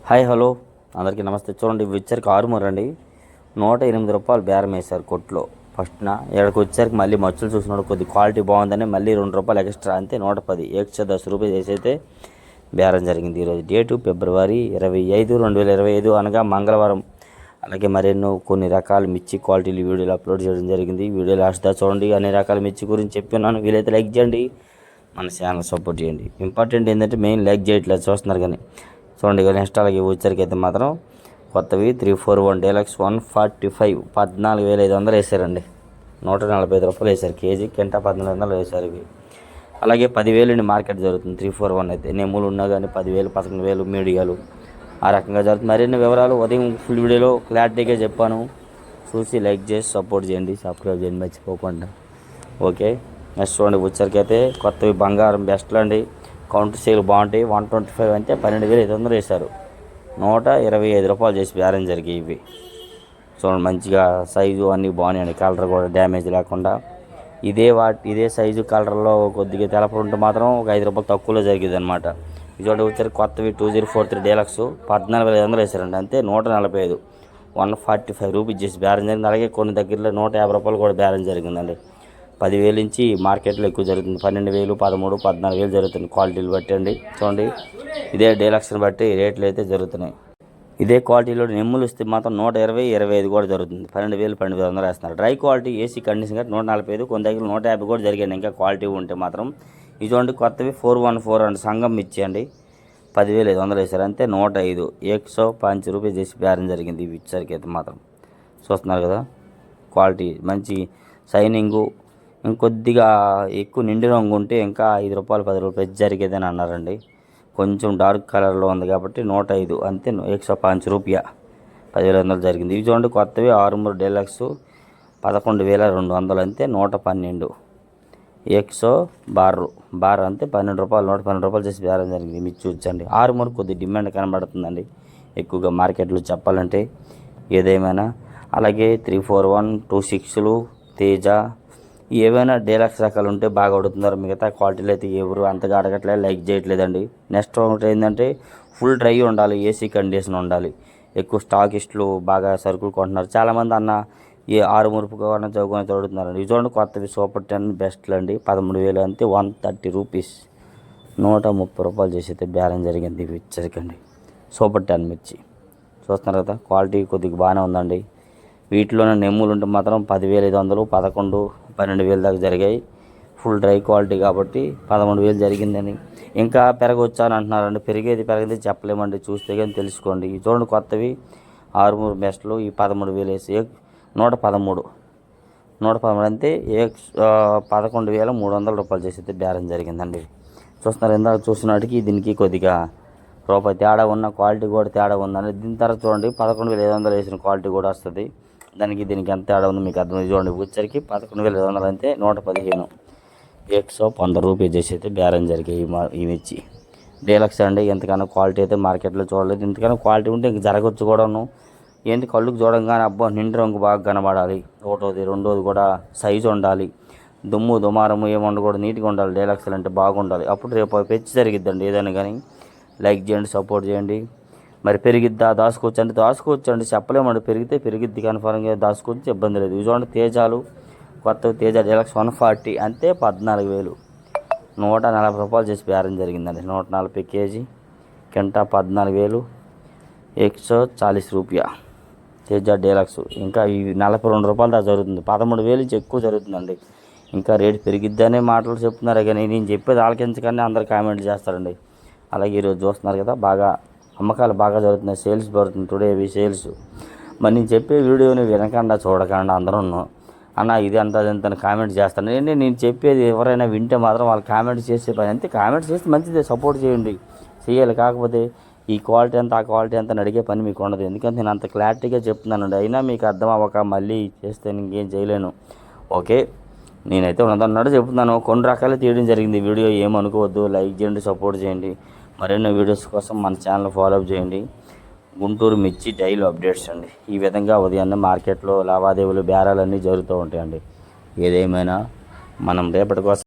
Hi hello అందరికీ నమస్తే. చూడండి వచ్చరికి ఆరుమూర అండి, 108 రూపాయలు బేరం వేశారు కొట్లో. ఫస్ట్న ఇక్కడికి వచ్చరికి మళ్ళీ మచ్చులు చూసినాడు, కొద్ది క్వాలిటీ బాగుందని మళ్ళీ 2 రూపాయలు ఎక్స్ట్రా, అంతే 110 110 రూపాయలు చేసైతే బేరం జరిగింది. ఈరోజు డేటు ఫిబ్రవరి 25, 2025 అనగా మంగళవారం. అలాగే మరెన్నో కొన్ని రకాల మిర్చి క్వాలిటీలు వీడియోలు అప్లోడ్ చేయడం జరిగింది. వీడియో లాస్ట్ దా చూడండి. అన్ని రకాల మిర్చి గురించి చెప్పినాను. వీలైతే లైక్ చేయండి, మన ఛానల్ సపోర్ట్ చేయండి. ఇంపార్టెంట్ ఏంటంటే మెయిన్ లైక్ చేయట్లేదు, చూస్తున్నారు కానీ చూడండి. నెక్స్ట్ అలాగే వచ్చరికి అయితే మాత్రం కొత్తవి 341 డీలక్స్ 145 14,500 వేసారండి. 145 రూపాయలు వేశారు కేజీ. కింటా 1400 వేశారు ఇవి. అలాగే 10,000 మార్కెట్ జరుగుతుంది 341 అయితే. నెమ్ములు ఉన్నా కానీ 10,000 11,000 మీడియాలు ఆ రకంగా జరుగుతుంది. మరిన్ని వివరాలు ఉదయం ఫుల్ వీడియోలో క్లారిటీగా చెప్పాను. చూసి లైక్ చేసి సపోర్ట్ చేయండి, సబ్స్క్రైబ్ చేయండి మర్చిపోకుండా. ఓకే, నెక్స్ట్ చూడండి. వచ్చరికి అయితే కొత్తవి బంగారం బెస్ట్లు అండి. కౌంటర్ సేల్ బాగుంటాయి. 125 అంటే 12,500 వేశారు. 125 రూపాయలు చేసి బేరం జరిగాయి ఇవి. చూడండి మంచిగా సైజు అన్నీ బాగున్నాయండి. కలర్ కూడా డ్యామేజ్ లేకుండా. ఇదే సైజు కలర్లో కొద్దిగా తెలపలు ఉంటే మాత్రం ఒక 5 రూపాయలు తక్కువలో జరిగేది అనమాట. ఇటువంటి వచ్చారు కొత్తవి 2043 డీలక్స్ 14,500 వేశారండి. అంతే 145 145 రూపీస్ చేసి బేరం జరిగింది. అలాగే కొన్ని దగ్గరలో 150 రూపాయలు కూడా బేరం జరిగిందండి. 10,000 నుంచి మార్కెట్లో ఎక్కువ జరుగుతుంది. 12,000 13,000 14,000 జరుగుతుంది క్వాలిటీలు బట్టి అండి. చూడండి ఇదే డీలక్స్ని బట్టి రేట్లు అయితే జరుగుతున్నాయి. ఇదే క్వాలిటీలో నెమ్ములు ఇస్తే మాత్రం 120 25 కూడా జరుగుతుంది. 12,000 12,500 వేస్తున్నారు. డ్రై క్వాలిటీ ఏసీ కండిషన్ కాబట్టి 145, కొన్ని దగ్గర 150 కూడా జరిగాయి. ఇంకా క్వాలిటీ ఉంటే మాత్రం ఇది చూడండి. కొత్తవి 414 అండి, సంఘం ఇచ్చేయండి 10,500 వేశారు. అంతే 105 105 రూపీస్ చేసి బేరం జరిగింది ఇవి ఇచ్చరికి అయితే మాత్రం. చూస్తున్నారు కదా క్వాలిటీ మంచి షైనింగు. ఇంకొద్దిగా ఎక్కువ నిండి రంగు ఉంటే ఇంకా 5 రూపాయలు 10 రూపాయలు జరిగేదని అన్నారండి. కొంచెం డార్క్ కలర్లో ఉంది కాబట్టి 105 అంతే 105 రూపాయ 10,500 జరిగింది. ఇవి చూడండి కొత్తవి 6 డీలక్స్ 11,200 అంతే 112 112 అంతే 12 రూపాయలు 112 రూపాయలు చేసి బేరం జరిగింది. మీరు చూడండి 6 కొద్ది డిమాండ్ కనబడుతుందండి ఎక్కువగా మార్కెట్లో చెప్పాలంటే ఏదేమైనా. అలాగే 341 26లు తేజ ఏవైనా డీలక్స్ రకాలు ఉంటే బాగా అడుగుతున్నారు. మిగతా క్వాలిటీలు అయితే ఎవరు అంతగా అడగట్లేదు, లైక్ చేయట్లేదండి. నెక్స్ట్ ఒకటి ఏంటంటే ఫుల్ డ్రై ఉండాలి, ఏసీ కండిషన్ ఉండాలి. ఎక్కువ స్టాకిస్టులు బాగా సరుకులు కొంటున్నారు. చాలామంది అన్న ఏ 6 మురుపుగా చౌకని అడుగుతున్నారు. ఇది చూడండి కొత్తవి సూపర్ 10 బెస్ట్లు అండి 13,000 అంతే 130 రూపీస్ 130 రూపాయలు చేసి అయితే బేరం జరిగింది ఇవి ఇచ్చరికండి. సూపర్ 10 మిర్చి చూస్తున్నారు కదా క్వాలిటీ కొద్దిగా బాగానే ఉందండి. వీటిలోనే నెమ్ములు ఉంటే మాత్రం 10,500 11 12,000 దాకా జరిగాయి. ఫుల్ డ్రై క్వాలిటీ కాబట్టి 13,000 జరిగిందని. ఇంకా పెరగొచ్చా అని అంటున్నారండి. పెరిగేది చెప్పలేమండి, చూస్తే కానీ తెలుసుకోండి. ఈ చూడండి కొత్తవి 6 బెస్ట్లు ఈ 13,000 వేసి 113 అంతే 11,300 రూపాయలు చేసి అయితే బేరం జరిగిందండి. చూస్తున్నారు ఇందాక చూసినట్టుకి దీనికి కొద్దిగా రూపాయి తేడా ఉన్న క్వాలిటీ కూడా తేడా ఉందండి. దీని తర్వాత చూడండి 11,500 వేసిన క్వాలిటీ కూడా వస్తుంది. దీనికి ఎంత తేడా ఉంది మీకు అర్థం చూడండి. వచ్చరికి 11,500 అంతే 115 110 రూపీస్ చేసి అయితే బేరం జరిగాయి ఈ మిర్చి డీలక్స్ అండి. ఎంతకన్నా క్వాలిటీ అయితే మార్కెట్లో చూడలేదు. ఇంతకన్నా క్వాలిటీ ఉంటే ఇంక జరగచ్చు కూడాను. ఏంటి కళ్ళుకు చూడంగానే అబ్బా నిండు రంగు బాగా కనబడాలి. ఒకటోది రెండోది కూడా సైజు ఉండాలి. దుమ్ము దుమారము ఏమి ఉండకూడదు, నీట్గా ఉండాలి. డీలక్స్లు అంటే బాగుండాలి. అప్పుడు రేపు పెంచి జరిగిద్దండి ఏదైనా కానీ. లైక్ చేయండి, సపోర్ట్ చేయండి. మరి పెరిగిద్దా దాచుకోవచ్చు అండి చెప్పలేమండి. పెరిగిద్ది కన్ఫర్మ్గా, దాచుకోవచ్చు ఇబ్బంది లేదు. ఇవి చూడండి తేజాలు కొత్త తేజ డీలక్స్ 140 అంతే 14,000 140 రూపాయలు చేసి బేరం జరిగిందండి. 140 కేజీ కింటా 14,000 140 రూపాయ తేజ డీలక్స్. ఇంకా ఈ 42 రూపాయలు దాకా జరుగుతుంది. 13,000 నుంచి ఎక్కువ జరుగుతుందండి. ఇంకా రేటు పెరిగిద్దనే మాటలు చెప్తున్నారు కానీ నేను చెప్పేది ఆలకించగానే అందరు కామెంట్ చేస్తారండి. అలాగే ఈరోజు చూస్తున్నారు కదా బాగా అమ్మకాలు బాగా జరుగుతున్నాయి, సేల్స్ పడుతుంది టుడే ఇవి సేల్స్. మరి నేను చెప్పే వీడియోని వినకుండా చూడకుండా అందరూ అన్న ఇది అంత అదంత కామెంట్ చేస్తాను. నేను చెప్పేది ఎవరైనా వింటే మాత్రం వాళ్ళు కామెంట్ చేసే పని అంతే. కామెంట్ చేస్తే మంచిదే, సపోర్ట్ చేయండి, చేయాలి. కాకపోతే ఈ క్వాలిటీ అంతా ఆ క్వాలిటీ అంతా అడిగే పని మీకు ఉండదు. ఎందుకంటే నేను అంత క్లారిటీగా చెప్తున్నానండి. అయినా మీకు అర్థం అవ్వక మళ్ళీ చేస్తే ఇంకేం చేయలేను. ఓకే, నేనైతే ఉన్నదన్నట్టు చెప్తున్నాను. కొన్ని రకాలు తీయడం జరిగింది వీడియో, ఏమనుకోవద్దు. లైక్ చేయండి, సపోర్ట్ చేయండి. మరెన్నో వీడియోస్ కోసం మన ఛానల్ ఫాలో అప్ చేయండి. గుంటూరు మిర్చి డైలీ అప్డేట్స్ అండి. ఈ విధంగా ఉదయాన్నే మార్కెట్లో లావాదేవీలు బేరాలన్నీ జరుగుతూ ఉంటాయండి. ఏదేమైనా మనం రేపటి కోసం